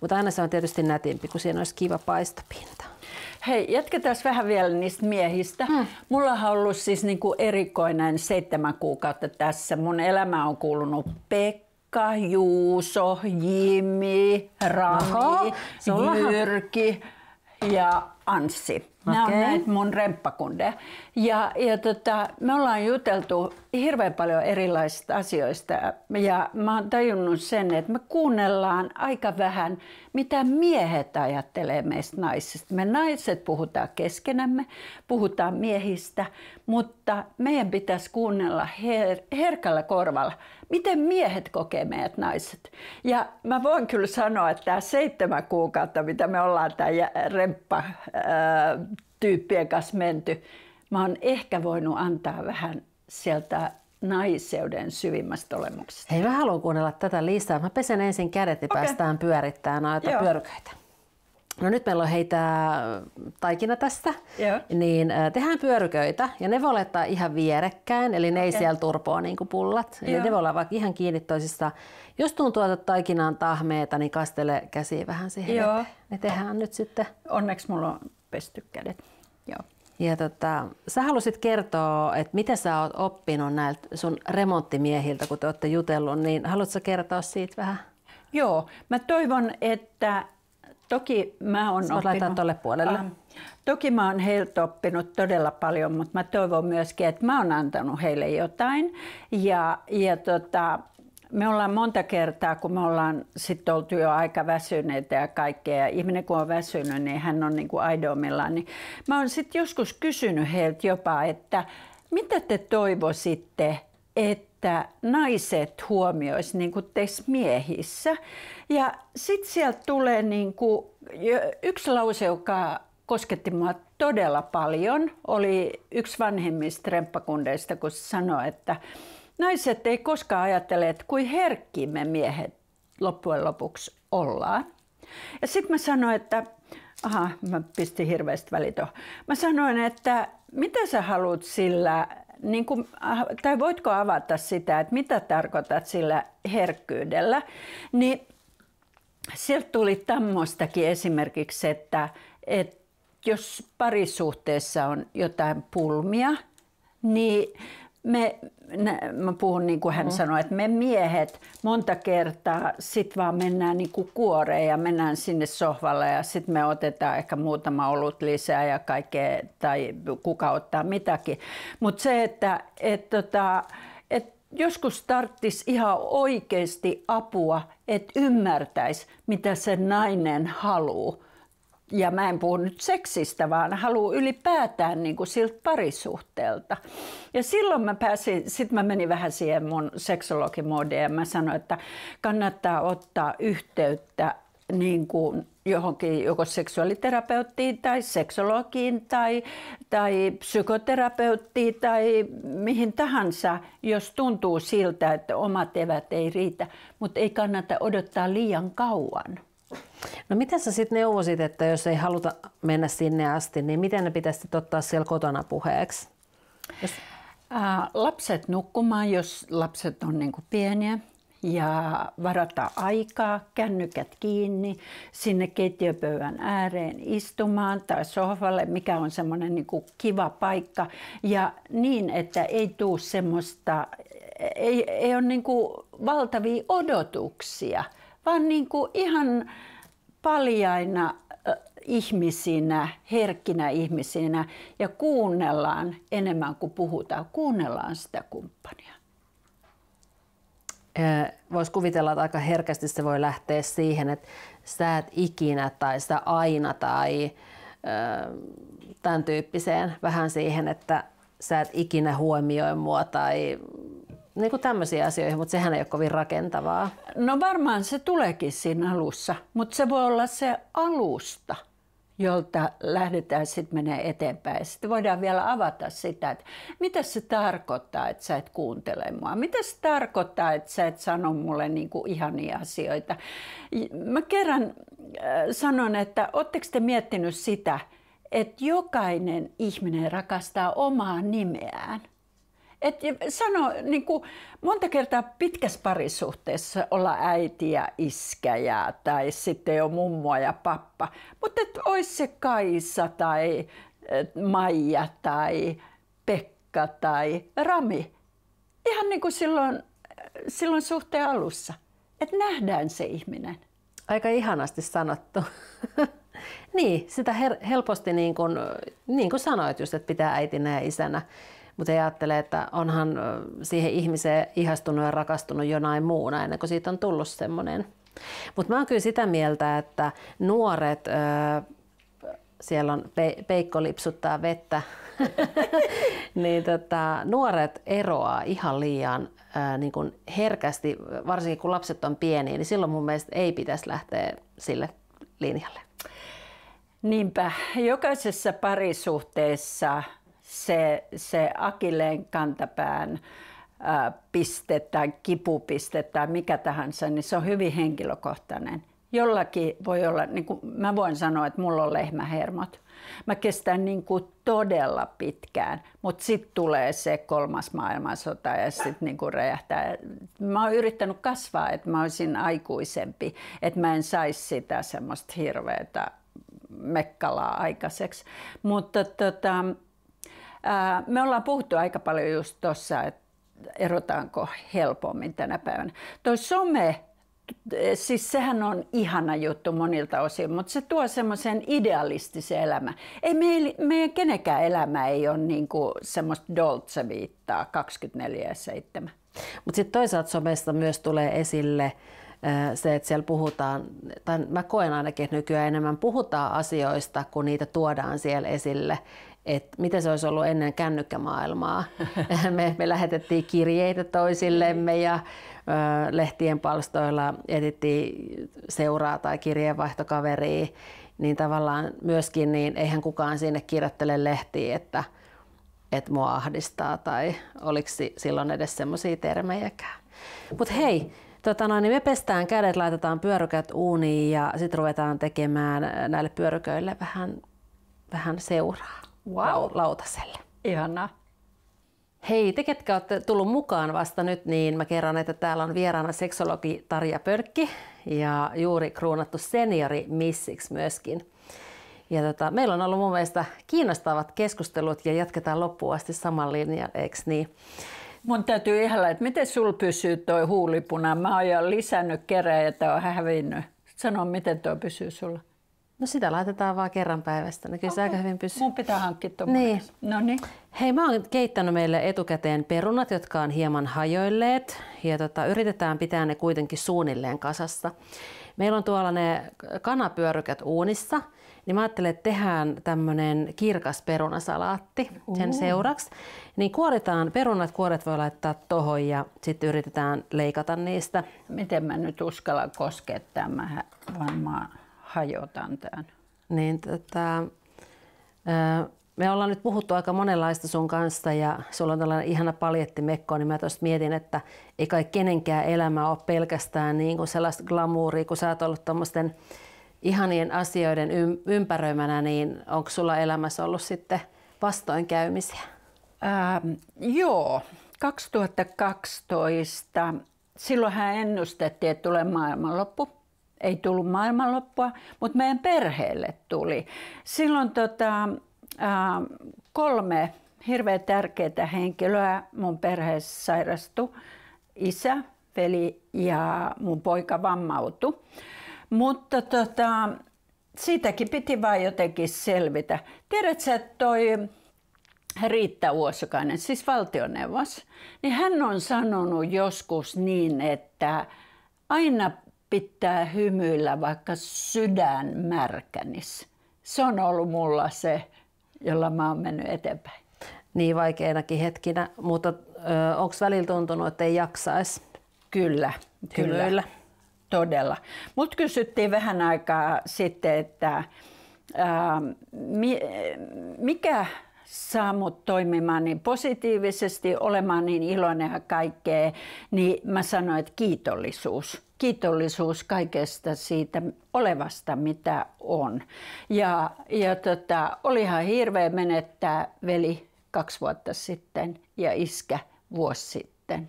Mutta aina se on tietysti nätimpi, kun siinä olisi kiva paistopinta. Hei, jatketaan vähän vielä niistä miehistä. Mulla on ollut siis niinku erikoinen 7 kuukautta tässä. Mun elämä on kuulunut Pekka, Juuso, Jimmy, Rami, Jyrki ja Anssi. Nämä on näitä mun remppakundeja. Ja me ollaan juteltu hirveän paljon erilaisista asioista ja mä oon tajunnut sen, että me kuunnellaan aika vähän, mitä miehet ajattelee meistä naisista. Me naiset puhutaan keskenämme, puhutaan miehistä, mutta meidän pitäisi kuunnella herkällä korvalla, miten miehet kokee meidät naiset. Ja mä voin kyllä sanoa, että tämä 7 kuukautta, mitä me ollaan tämä remppa-tyyppien kanssa menty, mä oon ehkä voinut antaa vähän sieltä naiseuden syvimmästä olemuksesta. Hei, mä haluan kuunnella tätä lisää. Mä pesen ensin kädet ja päästään pyörittämään noita pyöryköitä. No nyt meillä on taikina tästä, niin tehdään pyöryköitä ja ne voi laittaa ihan vierekkäin, eli ne ei siellä turpoa niin kuin pullat. Eli ne voi olla vaikka ihan kiinni toisistaan. Jos tuntuu, että taikina on tahmeeta, niin kastele käsiä vähän siihen eteen. Ne tehdään nyt sitten. Onneksi mulla on pesty kädet. Joo. Ja sä halusit kertoa, että mitä sä oot oppinut näiltä sun remonttimiehiltä, kun te olette jutellut, niin haluatko kertoa siitä vähän? Joo, mä toivon, että toki mä oon oppinut, tolle puolelle. Toki mä oon heiltä oppinut todella paljon, mutta mä toivon myöskin, että mä oon antanut heille jotain. Me ollaan monta kertaa, kun me ollaan sitten oltu jo aika väsyneitä ja kaikkea, ja ihminen kun on väsynyt, niin hän on niin kuin aidommillaan. Niin mä oon sitten joskus kysynyt heiltä jopa, että mitä te toivoisitte, että naiset huomioisivat niin kuin teissä miehissä? Ja sitten sieltä tulee niin kuin yksi lause, joka kosketti minua todella paljon. Oli yksi vanhemmista remppakundeista, kun sanoi, että naiset ei koskaan ajattele, että kuin herkkiä me miehet loppujen lopuksi ollaan. Ja sitten mä sanoin, että mä pistin hirveästi välitoon. Mä sanoin, että mitä sä haluat sillä, niin kuin, tai voitko avata sitä, että mitä tarkoitat sillä herkkyydellä, niin sieltä tuli tämmöistäkin esimerkiksi, että jos parisuhteessa on jotain pulmia, niin mä puhun niin kuin hän sanoi, että me miehet monta kertaa sit vaan mennään niin kuin kuoreen ja mennään sinne sohvalle ja sitten me otetaan ehkä muutama olut lisää ja kaikkea tai kuka ottaa mitäkin. Mutta se, että joskus tarvitsisi ihan oikeasti apua, että ymmärtäisi, mitä se nainen haluaa. Ja mä en puhu nyt seksistä, vaan haluan ylipäätään niin kuin siltä parisuhteelta. Ja silloin sitten mä menin vähän siihen mun seksologimoodiin ja mä sanoin, että kannattaa ottaa yhteyttä niin kuin johonkin joko seksuaaliterapeuttiin tai seksologiin tai psykoterapeuttiin tai mihin tahansa, jos tuntuu siltä, että omat evät ei riitä, mutta ei kannata odottaa liian kauan. No mitä sä sitten neuvosit, että jos ei haluta mennä sinne asti, niin miten ne pitäisi ottaa siellä kotona puheeksi? Lapset nukkumaan, jos lapset on niin kuin pieniä, ja varata aikaa, kännykät kiinni, sinne keittiöpöydän ääreen istumaan tai sohvalle, mikä on semmoinen niin kuin kiva paikka. Ja niin, että ei tule semmoista, ei ole niin kuin valtavia odotuksia, vaan niin kuin ihan paljaina ihmisinä, herkkinä ihmisinä ja kuunnellaan enemmän kuin puhutaan, kuunnellaan sitä kumppania. Voisi kuvitella, että aika herkästi se voi lähteä siihen, että sä et ikinä tai sä aina tai tämän tyyppiseen vähän siihen, että sä et ikinä huomioi mua tai niin kuin tämmöisiä asioita, mutta sehän ei ole kovin rakentavaa. No varmaan se tuleekin siinä alussa, mutta se voi olla se alusta, jolta lähdetään sitten menee eteenpäin. Sitten voidaan vielä avata sitä, että mitä se tarkoittaa, että sä et kuuntele mua. Mitä se tarkoittaa, että sä et sano mulle niinku ihania asioita. Mä kerran sanon, että ootteko te miettinyt sitä, että jokainen ihminen rakastaa omaa nimeään. Sano, niin kuin, monta kertaa pitkässä parisuhteessa olla äiti ja iskä tai sitten jo mummo ja pappa. Mutta olisi se Kaisa tai Maija tai Pekka tai Rami. Ihan niin kuin silloin suhteen alussa. Että nähdään se ihminen. Aika ihanasti sanottu. Niin, sitä helposti niin kuin sanoit just, että pitää äitinä ja isänä. Mutta ajattelee, että onhan siihen ihmiseen ihastunut ja rakastunut jonain muuna ennen kuin siitä on tullut semmoinen. Mutta mä oon kyllä sitä mieltä, että nuoret, siellä on Peikko lipsuttaa vettä, niin nuoret eroaa ihan liian niin kun herkästi, varsinkin kun lapset on pieniä, niin silloin mun mielestä ei pitäisi lähteä sille linjalle. Niinpä, jokaisessa parisuhteessa se akilleen kantapään piste tai kipupiste tai mikä tahansa, niin se on hyvin henkilökohtainen. Jollakin voi olla, niin kuin mä voin sanoa, että mulla on lehmähermot. Mä kestän niin kuin todella pitkään, mutta sitten tulee se 3. maailmansota ja sitten niin kuin räjähtää. Mä oon yrittänyt kasvaa, että mä olisin aikuisempi, että mä en saisi sitä semmoista hirveätä mekkalaa aikaiseksi. Mutta me ollaan puhuttu aika paljon just tuossa, että erotaanko helpommin tänä päivänä. Toi some, siis sehän on ihana juttu monilta osin, mutta se tuo semmoisen idealistisen elämän. Ei meidän kenenkään elämä ei ole niinku semmoista Dolce Vitaa 24/7. Mutta sitten toisaalta somesta myös tulee esille se, että siellä puhutaan, tai mä koen ainakin, että nykyään enemmän puhutaan asioista, kun niitä tuodaan siellä esille. että miten se olisi ollut ennen kännykkämaailmaa. Me lähetettiin kirjeitä toisillemme ja lehtien palstoilla etittiin seuraa tai kirjeenvaihtokaveria, niin tavallaan myöskin niin eihän kukaan sinne kirjoittele lehtiin, että mua ahdistaa tai oliko silloin edes semmoisia termejäkään. Mutta hei, niin me pestään kädet, laitetaan pyörykät uuniin ja sitten ruvetaan tekemään näille pyöryköille vähän seuraa lautaselle. Ihanaa. Hei, te ketkä olette tullut mukaan vasta nyt, niin mä kerron, että täällä on vieraana seksologi Tarja Pölkki ja juuri kruunattu seniori missiksi myöskin. Ja meillä on ollut mun mielestä kiinnostavat keskustelut ja jatketaan loppuun asti saman linjan, eikö niin? Mun täytyy ihalla, että miten sul pysyy toi huulipuna? Mä oon jo lisännyt kerran ja tää on hävinnyt. Sano, miten toi pysyy sulla? No sitä laitetaan vaan kerran päivästä, niin kyllä se aika hyvin pysyy. Mun pitää hankkia tuommoinen. Niin. Noniin. Hei, mä oon keittänyt meille etukäteen perunat, jotka on hieman hajoilleet ja yritetään pitää ne kuitenkin suunnilleen kasassa. Meillä on tuolla ne kanapyörykät uunissa, niin mä ajattelin, että tehdään tämmönen kirkas perunasalaatti sen seuraksi. Niin kuoritaan perunat, kuoret voi laittaa tohon ja sitten yritetään leikata niistä. Miten mä nyt uskallan koskea tämän? Mä varmaan hajotan tämän. Niin, me ollaan nyt puhuttu aika monenlaista sun kanssa ja sulla on tällainen ihana paljettimekko, niin mä tuosta mietin, että ei kai kenenkään elämä ole pelkästään niin kuin sellaista glamouria, kun sä oot ollut tommosten ihanien asioiden ympäröimänä, niin onko sulla elämässä ollut sitten vastoinkäymisiä? Joo, 2012. Silloinhan ennustettiin, että tulee maailmanloppu. Ei tullut maailmanloppua, mutta meidän perheelle tuli. Silloin 3 hirveän tärkeää henkilöä mun perheessä sairastui. Isä, veli ja mun poika vammautui. Mutta siitäkin piti vaan jotenkin selvitä. Tiedätkö, että toi Riitta Uosukainen, siis valtioneuvos, niin hän on sanonut joskus niin, että aina pitää hymyillä, vaikka sydän märkänis. Se on ollut mulla se, jolla mä oon mennyt eteenpäin. Niin vaikeinakin hetkinä, mutta onko välillä tuntunut, että ei jaksaisi? Kyllä. Todella. Mut kysyttiin vähän aikaa sitten, että mikä saa mut toimimaan niin positiivisesti, olemaan niin iloinen ja kaikkea, niin mä sanoin, että kiitollisuus. Kiitollisuus kaikesta siitä olevasta, mitä on. Ja olihan hirveä menettää veli 2 vuotta sitten ja iskä vuosi sitten.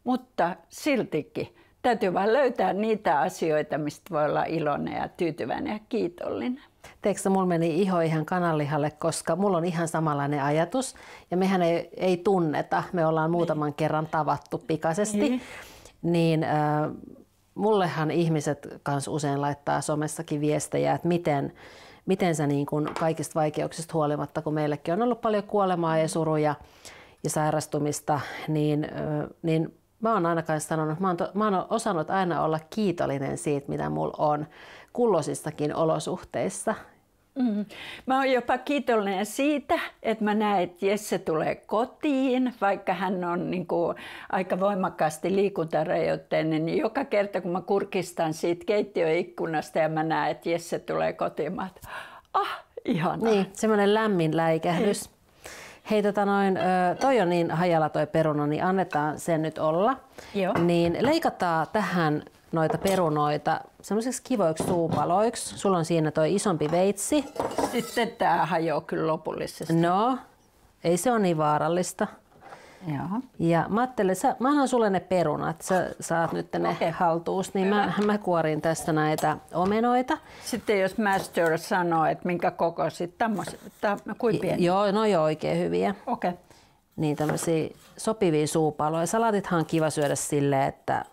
Mutta siltikin täytyy vaan löytää niitä asioita, mistä voi olla iloinen ja tyytyväinen ja kiitollinen. Teekö mulla meni iho ihan kananlihalle, koska mulla on ihan samanlainen ajatus ja mehän ei tunneta, me ollaan muutaman kerran tavattu pikaisesti, niin mullehan ihmiset kans usein laittaa somessakin viestejä, että miten sä niin kun kaikista vaikeuksista huolimatta, kun meillekin on ollut paljon kuolemaa ja suruja ja sairastumista, niin mä oon aina kanssa sanonut, että mä oon osannut aina olla kiitollinen siitä, mitä mulla on kulloisissakin olosuhteissa. Mä oon jopa kiitollinen siitä, että mä näen, että Jesse tulee kotiin, vaikka hän on niin kuin aika voimakkaasti liikuntarajoitteinen, niin joka kerta kun mä kurkistan siitä keittiöikkunasta ja mä näen, että Jesse tulee kotiin, mä ihanaa. Niin, semmoinen lämmin läikähdys. Hei, toi on niin hajalla toi peruna, niin annetaan sen nyt olla. Joo. Niin leikataan tähän noita perunoita semmoisiksi kivoiksi suupaloiksi. Sulla on siinä toi isompi veitsi. Sitten tää hajoaa kyllä lopullisesti. No, ei se ole niin vaarallista. Joo. Ja mä ajattelin, mä annan sulle ne perunat, sä saat nyt ne haltuus, niin mä kuorin tässä näitä omenoita. Sitten jos master sanoo, että minkä kokoisit, kuin pieni? Joo, no joo, oikein hyviä. Okei. Niin tämmöisiä sopivia suupaloja. Salaatithan on kiva syödä silleen, että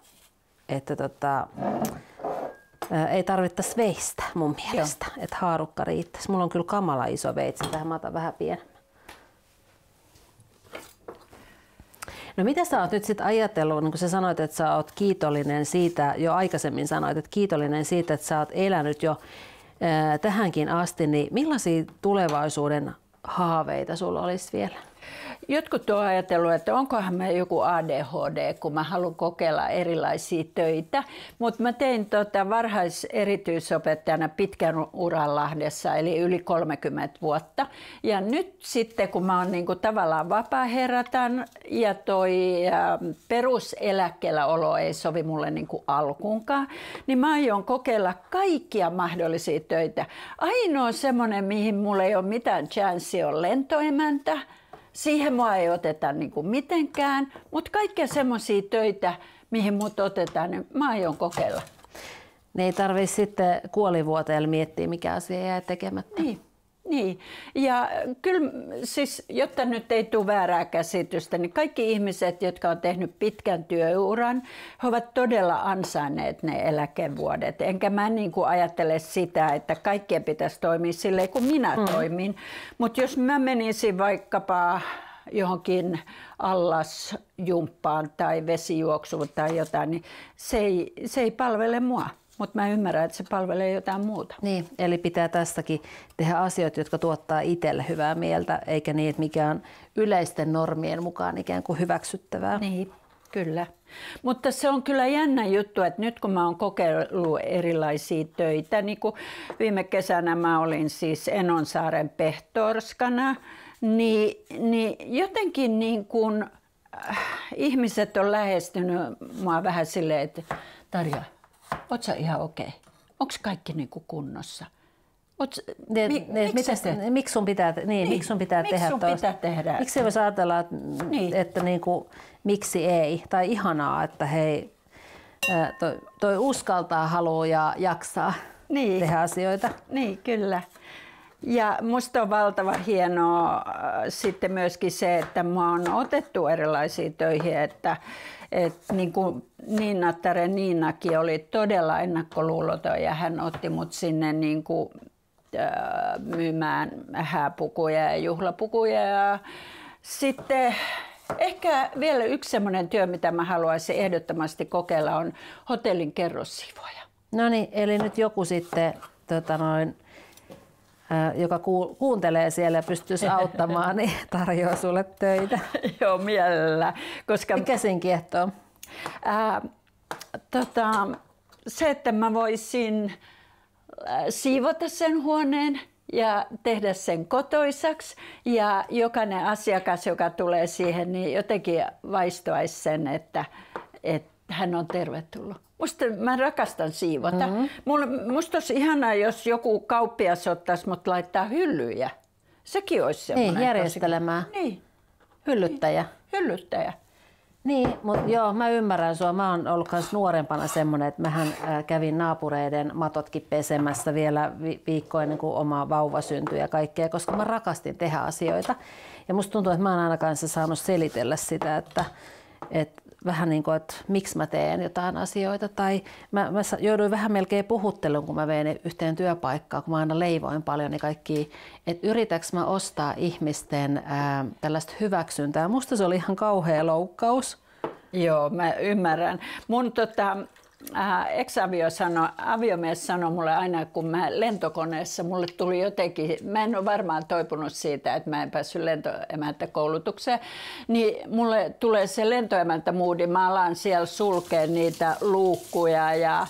ei tarvittaisi veistä mun mielestä, että haarukka riittäisi. Mulla on kyllä kamala iso veitsi, tähän mä otan vähän pienemmän. No mitä sä oot nyt sit ajatellut, niin kun sä sanoit, että sä oot kiitollinen siitä, jo aikaisemmin sanoit, että kiitollinen siitä, että sä oot elänyt jo tähänkin asti, niin millaisia tulevaisuuden haaveita sulla olisi vielä? Jotkut on ajatellut, että onkohan mä joku ADHD, kun mä haluan kokeilla erilaisia töitä. Mutta mä tein varhaiserityisopettajan pitkän uran Lahdessa, eli yli 30 vuotta. Ja nyt sitten, kun mä oon niinku tavallaan vapaaherratan ja toi peruseläkkeellä olo ei sovi mulle niinku alkuunkaan, niin mä aion kokeilla kaikkia mahdollisia töitä. Ainoa semmoinen, mihin mulla ei ole mitään chanssia, on lentoemäntä. Siihen mua ei oteta niinku mitenkään, mutta kaikkia semmoisia töitä, mihin mut otetaan, niin mä aion kokeilla. Ne ei tarvitse sitten kuolivuoteella miettiä, mikä asia jää tekemättä. Niin. Ja kyllä siis, jotta nyt ei tule väärää käsitystä, niin kaikki ihmiset, jotka on tehnyt pitkän työuran, he ovat todella ansainneet ne eläkevuodet. Enkä mä niin kuin ajattele sitä, että kaikkien pitäisi toimia silleen kuin minä toimin. Mutta jos mä menisin vaikkapa johonkin allasjumppaan tai vesijuoksuun tai jotain, niin se ei palvele mua. Mutta mä ymmärrän, että se palvelee jotain muuta. Niin, eli pitää tässäkin tehdä asioita, jotka tuottaa itselle hyvää mieltä, eikä niin, että mikä on yleisten normien mukaan ikään kuin hyväksyttävää. Niin, kyllä. Mutta se on kyllä jännä juttu, että nyt kun mä oon kokeillut erilaisia töitä, niin kuin viime kesänä mä olin siis Enonsaaren pehtorskana, niin jotenkin niin kuin, ihmiset on lähestynyt mua vähän silleen, että Tarja, oot sä ihan okei? Onko kaikki niinku kunnossa? Miksi sun pitää tehdä? Miksi voisi ajatella, että niinku, miksi ei? Tai ihanaa, että hei, toi uskaltaa, haluaa ja jaksaa tehdä asioita. Niin, kyllä. Ja musta on valtavan hienoa sitten myöskin se, että mä oon otettu erilaisiin töihin, että niin kuin Niinattare Niinakin oli todella ennakkoluuloton ja hän otti mut sinne niin kuin, myymään hääpukuja ja juhlapukuja. Ja sitten ehkä vielä yksi semmoinen työ, mitä mä haluaisin ehdottomasti kokeilla, on hotellin kerrossiivoja. No niin, eli nyt joku sitten joka kuuntelee siellä ja pystyisi auttamaan, niin tarjoaa sulle töitä. Joo, mielellä. Koska mikä siinä kiehtoo? Se, että mä voisin siivota sen huoneen ja tehdä sen kotoisaksi ja jokainen asiakas, joka tulee siihen, niin jotenkin vaistoaisi sen, että hän on tervetullut. Mä rakastan siivota. Musta olisi ihanaa, jos joku kauppias ottaisi mut laittaa hyllyjä. Sekin olisi semmoinen. Niin, järjestelemään. Niin. Hyllyttäjä. Hyllyttäjä. Niin, mutta joo, mä ymmärrän sua. Mä oon ollut kans nuorempana semmoinen, että mähän kävin naapureiden matotkin pesemässä vielä viikko ennen kuin oma vauva syntyi ja kaikkea, koska mä rakastin tehdä asioita. Ja musta tuntuu, että mä oon aina kanssa saanut selitellä sitä, että vähän niin kuin, että miksi mä teen jotain asioita. Tai mä jouduin vähän melkein puhutteluun, kun mä vein yhteen työpaikkaan, kun mä aina leivoin paljon ja kaikki, että yritäks mä ostaa ihmisten tällaista hyväksyntää. Musta se oli ihan kauhea loukkaus. Joo, mä ymmärrän. Mun aviomies sanoi mulle aina, kun mä lentokoneessa, mulle tuli jotenkin, mä en ole varmaan toipunut siitä, että mä en päässyt lentoemäntäkoulutukseen, niin mulle tulee se lentoemäntämoodi, mä alan siellä sulkea niitä luukkuja ja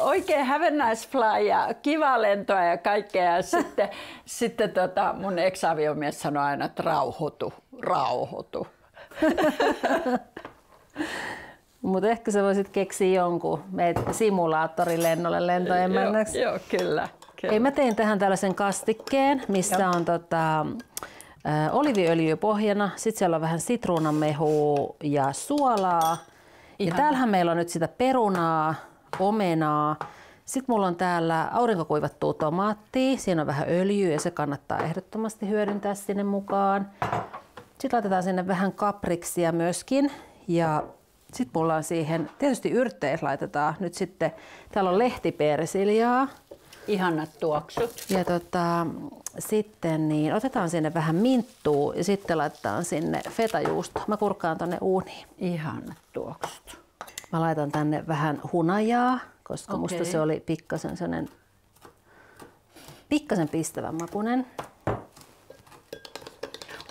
oikein have a nice fly ja kiva lentoa ja kaikkea. Ja sitten mun ex-aviomies sanoi aina, että rauhoitu. Mutta ehkä sä voisit keksiä jonkun simulaattorilennolle lentoemännäksi. Joo, kyllä. Ei, mä tein tähän tällaisen kastikkeen, missä on oliiviöljyä pohjana. Sitten siellä on vähän sitruunamehua ja suolaa. Ja täällähän meillä on nyt sitä perunaa, omenaa. Sitten mulla on täällä aurinkokuivattua tomaattia. Siinä on vähän öljyä ja se kannattaa ehdottomasti hyödyntää sinne mukaan. Sitten laitetaan sinne vähän kapriksia myöskin. Ja sitten mulla on siihen, tietysti yrttejä laitetaan nyt sitten, täällä on lehtipersiljaa. Ihanat tuoksut. Ja sitten niin otetaan sinne vähän minttua ja sitten laitetaan sinne fetajuusto. Mä kurkkaan tonne uuniin. Ihanat tuoksut. Mä laitan tänne vähän hunajaa, koska musta se oli pikkasen pistävän makuinen.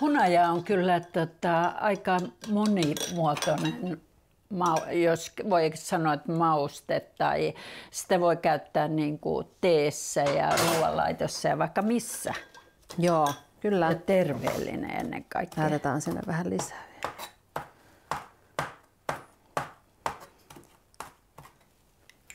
Hunaja on kyllä aika monimuotoinen, jos voi sanoa, että mauste, tai sitä voi käyttää niin kuin teessä ja ruoanlaitossa ja vaikka missä. Joo, kyllä. Ja terveellinen ennen kaikkea. Laitetaan sinne vähän lisää.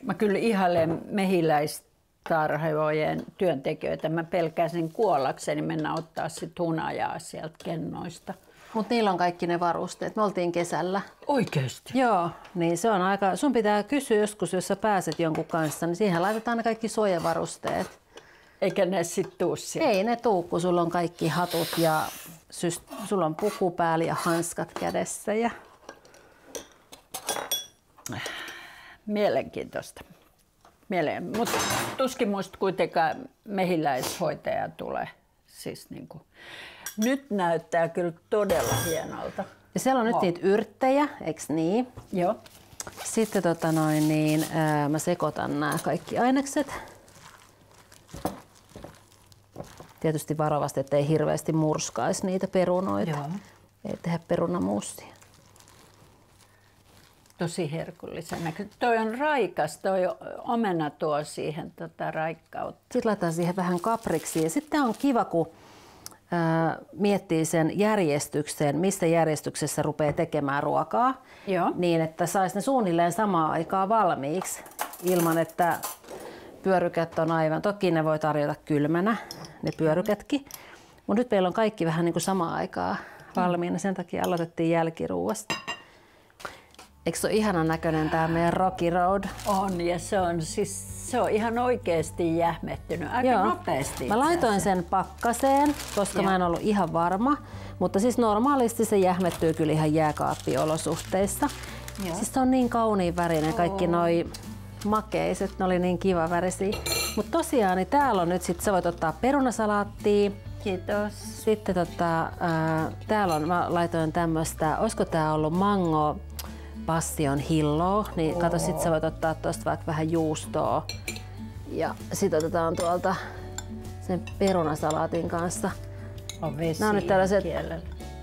Mä kyllä ihailen mehiläistarhojen työntekijöitä. Mä pelkäsin kuollakseni mennä ottaa sit hunajaa sieltä kennoista. Mutta niillä on kaikki ne varusteet. Me oltiin kesällä. Oikeesti? Joo, niin se on aika... Sun pitää kysyä joskus, jos sä pääset jonkun kanssa, niin siihen laitetaan ne kaikki suojavarusteet. Eikä ne sit tuu sieltä? Ei ne tuu, kun sulla on kaikki hatut ja sulla on puku päällä ja hanskat kädessä. Ja... Mielenkiintoista. Mutta tuskin musta kuitenkaan mehiläishoitaja tulee. Siis niinku. Nyt näyttää kyllä todella hienolta. Ja siellä on nyt niitä yrttejä, eiks niin? Joo. Sitten mä sekoitan nämä kaikki ainekset. Tietysti varovasti, ettei hirveästi murskaisi niitä perunoita. Joo. Ei tehdä perunamuusia. Tosi herkullisen näköinen. Toi on raikas, toi omena tuo siihen raikkautta. Sitten laitetaan siihen vähän kapriksi. Ja sitten on kiva, kun miettii sen järjestykseen, missä järjestyksessä rupeaa tekemään ruokaa. Joo. Niin, että saisi ne suunnilleen samaan aikaan valmiiksi, ilman että pyörykät on aivan... Toki ne voi tarjota kylmänä, ne pyörykätkin. Mutta nyt meillä on kaikki vähän niin kuin samaan aikaan valmiina. Sen takia aloitettiin jälkiruuasta. Eikö se ole ihanan näköinen tämä meidän Rocky Road? On, ja se on ihan oikeasti jähmettynyt aika nopeasti. Mä laitoin sen pakkaseen, koska mä en ollut ihan varma. Mutta siis normaalisti se jähmettyy kyllä ihan jääkaappiolosuhteissa. Siis se on niin kauniin värinen, kaikki noi makeiset, ne oli niin kiva värisiä. Mutta tosiaan niin täällä on nyt sit, sä voit ottaa perunasalaattia. Kiitos. Sitten täällä on, mä laitoin tämmöstä, olisiko tää ollut mango passion hilloa, niin kato, sit sä voit ottaa tosta vaikka vähän juustoa. Ja sit otetaan tuolta sen perunasalaatin kanssa. On vesi. Nämä on nyt tällaiset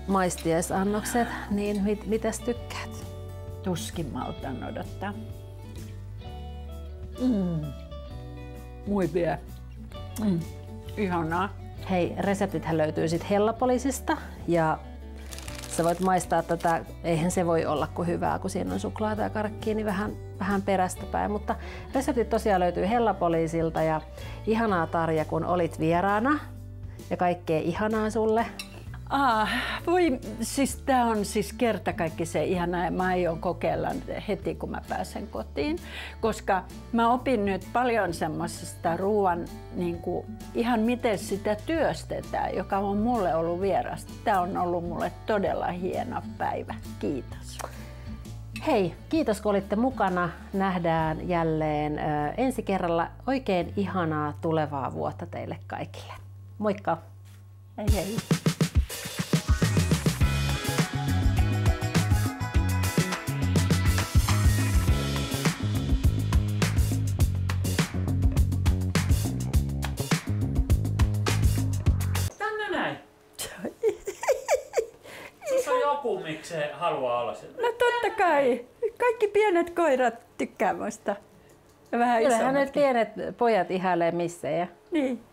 maistiaisannokset, niin mitäs tykkäät? Tuskin maltan odottaa. Muy bien. Ihanaa. Hei, reseptithän löytyy sit Hellapolisista ja sä voit maistaa tätä, eihän se voi olla kuin hyvää, kun siinä on suklaata ja karkkia, niin vähän perästä päin. Mutta reseptit tosiaan löytyy Hellapoliisilta ja ihanaa Tarja, kun olit vieraana ja kaikkea ihanaa sulle. Tää on siis kertakaikkisen ihanaa ja mä aion kokeilla heti kun mä pääsen kotiin, koska mä opin nyt paljon semmosesta ruoan ihan miten sitä työstetään, joka on mulle ollut vierasta. Tää on ollut mulle todella hieno päivä. Kiitos. Hei, kiitos kun olitte mukana. Nähdään jälleen ensi kerralla. Oikein ihanaa tulevaa vuotta teille kaikille. Moikka! Hei hei! Miksi se haluaa olla siellä? No totta kai. Kaikki pienet koirat tykkää musta. Ja vähän kyllähän isommatkin. nyt pienet pojat ihailee missejä. Niin.